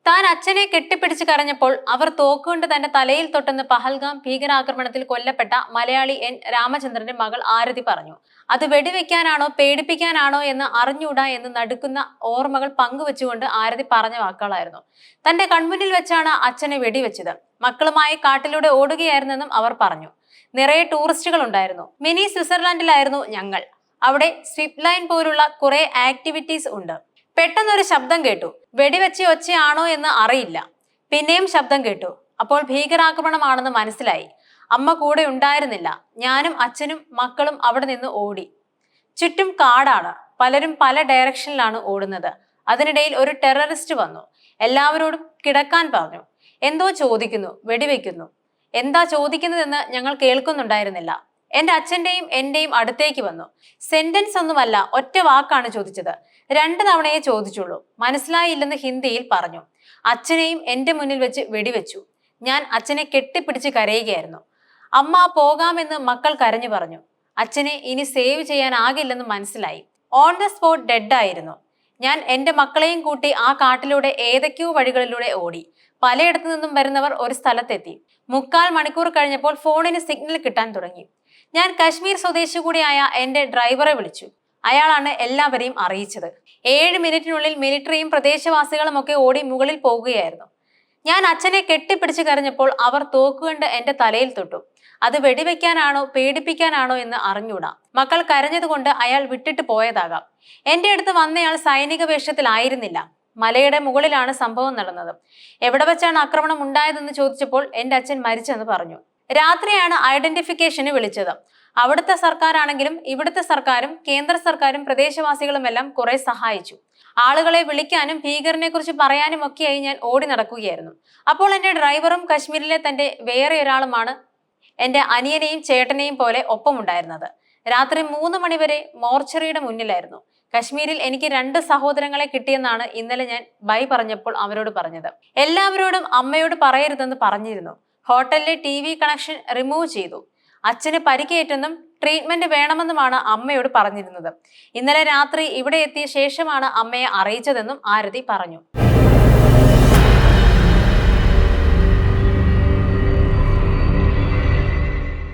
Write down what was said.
താൻ അച്ഛനെ കെട്ടിപ്പിടിച്ച് കരഞ്ഞപ്പോൾ അവർ തോക്കുകൊണ്ട് തന്റെ തലയിൽ തൊട്ടെന്ന് പഹൽഗാം ഭീകരാക്രമണത്തിൽ കൊല്ലപ്പെട്ട മലയാളി എൻ രാമചന്ദ്രന്റെ മകൾ ആരതി പറഞ്ഞു. അത് വെടിവെക്കാനാണോ പേടിപ്പിക്കാനാണോ എന്ന് അറിഞ്ഞൂടാ എന്ന് നടുക്കുന്ന ഓർമ്മകൾ പങ്കുവെച്ചുകൊണ്ട് ആരതി പറഞ്ഞ വാക്കുകളായിരുന്നു. തന്റെ കൺമുന്നിൽ വെച്ചാണ് അച്ഛനെ വെടിവെച്ചത്. മക്കളുമായി കാട്ടിലൂടെ ഓടുകയായിരുന്നെന്നും അവർ പറഞ്ഞു. നിറയെ ടൂറിസ്റ്റുകൾ ഉണ്ടായിരുന്നു. മിനി സ്വിറ്റ്സർലാൻഡിലായിരുന്നു ഞങ്ങൾ. അവിടെ സ്വിപ്പ് ലൈൻ പോലുള്ള കുറെ ആക്ടിവിറ്റീസ് ഉണ്ട്. പെട്ടെന്നൊരു ശബ്ദം കേട്ടു. വെടിവെച്ച ഒച്ചയാണോ എന്ന് അറിയില്ല. പിന്നെയും ശബ്ദം കേട്ടു. അപ്പോൾ ഭീകരാക്രമണമാണെന്ന് മനസ്സിലായി. അമ്മ കൂടെ ഉണ്ടായിരുന്നില്ല. ഞാനും അച്ഛനും മക്കളും അവിടെ നിന്ന് ഓടി. ചുറ്റും കാടാണ്. പലരും പല ഡയറക്ഷനിലാണ് ഓടുന്നത്. അതിനിടയിൽ ഒരു ടെററിസ്റ്റ് വന്നു. എല്ലാവരോടും കിടക്കാൻ പറഞ്ഞു. എന്തോ ചോദിക്കുന്നു, വെടിവെക്കുന്നു. എന്താ ചോദിക്കുന്നതെന്ന് ഞങ്ങൾ കേൾക്കുന്നുണ്ടായിരുന്നില്ല. എന്റെ അച്ഛന്റെയും എന്റെയും അടുത്തേക്ക് വന്നു. സെന്റൻസ് ഒന്നുമല്ല, ഒറ്റ വാക്കാണ് ചോദിച്ചത്. 2 തവണയെ ചോദിച്ചുള്ളൂ. മനസ്സിലായില്ലെന്ന് ഹിന്ദിയിൽ പറഞ്ഞു. അച്ഛനെയും എന്റെ മുന്നിൽ വെച്ച് വെടിവെച്ചു. ഞാൻ അച്ഛനെ കെട്ടിപ്പിടിച്ച് കരയുകയായിരുന്നു. അമ്മ പോകാമെന്ന് മക്കൾ കരഞ്ഞു പറഞ്ഞു. അച്ഛനെ ഇനി സേവ് ചെയ്യാനാകില്ലെന്ന് മനസ്സിലായി. ഓൺ ദ സ്പോട്ട് ഡെഡ് ആയിരുന്നു. ഞാൻ എന്റെ മക്കളെയും കൂട്ടി ആ കാട്ടിലൂടെ ഏതൊക്കെയോ വഴികളിലൂടെ ഓടി. പലയിടത്തു നിന്നും വരുന്നവർ ഒരു സ്ഥലത്തെത്തി. 3/4 മണിക്കൂർ കഴിഞ്ഞപ്പോൾ ഫോണിന് സിഗ്നൽ കിട്ടാൻ തുടങ്ങി. ഞാൻ കശ്മീർ സ്വദേശി കൂടിയായ എന്റെ ഡ്രൈവറെ വിളിച്ചു. അയാളാണ് എല്ലാവരെയും അറിയിച്ചത്. 7 മിനിറ്റിനുള്ളിൽ മിലിറ്ററിയും പ്രദേശവാസികളും ഒക്കെ ഓടി മുകളിൽ പോകുകയായിരുന്നു. ഞാൻ അച്ഛനെ കെട്ടിപ്പിടിച്ച് കരഞ്ഞപ്പോൾ അവർ തോക്കുകൊണ്ട് എന്റെ തലയിൽ തൊട്ടു. അത് വെടിവെക്കാനാണോ പേടിപ്പിക്കാനാണോ എന്ന് അറിഞ്ഞൂടാ. മക്കൾ കരഞ്ഞതുകൊണ്ട് അയാൾ വിട്ടിട്ട് പോയതാകാം. എന്റെ അടുത്ത് വന്നയാൾ സൈനിക വേഷത്തിലായിരുന്നില്ല. മലയുടെ മുകളിലാണ് സംഭവം നടന്നത്. എവിടെ വെച്ചാണ് ആക്രമണം ഉണ്ടായതെന്ന് ചോദിച്ചപ്പോൾ എന്റെ അച്ഛൻ മരിച്ചെന്ന് പറഞ്ഞു. രാത്രിയാണ് ഐഡന്റിഫിക്കേഷന് വിളിച്ചത്. അവിടുത്തെ സർക്കാരാണെങ്കിലും ഇവിടുത്തെ സർക്കാരും കേന്ദ്ര സർക്കാരും പ്രദേശവാസികളും എല്ലാം കുറെ സഹായിച്ചു. ആളുകളെ വിളിക്കാനും ഭീകരനെ കുറിച്ച് പറയാനും ഒക്കെയായി ഞാൻ ഓടി നടക്കുകയായിരുന്നു. അപ്പോൾ എന്റെ ഡ്രൈവറും കശ്മീരിലെ തന്റെ വേറെ ഒരാളുമാണ് എന്റെ അനിയനെയും ചേട്ടനെയും പോലെ ഒപ്പമുണ്ടായിരുന്നത്. രാത്രി 3 മണി വരെ മോർച്ചറിയുടെ മുന്നിലായിരുന്നു. കശ്മീരിൽ എനിക്ക് 2 സഹോദരങ്ങളെ കിട്ടിയെന്നാണ് ഇന്നലെ ഞാൻ ബൈ പറഞ്ഞപ്പോൾ അവരോട് പറഞ്ഞത്. എല്ലാവരോടും അമ്മയോട് പറയരുതെന്ന് പറഞ്ഞിരുന്നു. ഹോട്ടലിലെ TV കണക്ഷൻ റിമൂവ് ചെയ്തു. അച്ഛന് പരിക്കേറ്റെന്നും ട്രീറ്റ്മെന്റ് വേണമെന്നുമാണ് അമ്മയോട് പറഞ്ഞിരുന്നത്. ഇന്നലെ രാത്രി ഇവിടെ എത്തിയ ശേഷമാണ് അമ്മയെ അറിയിച്ചതെന്നും ആരതി പറഞ്ഞു.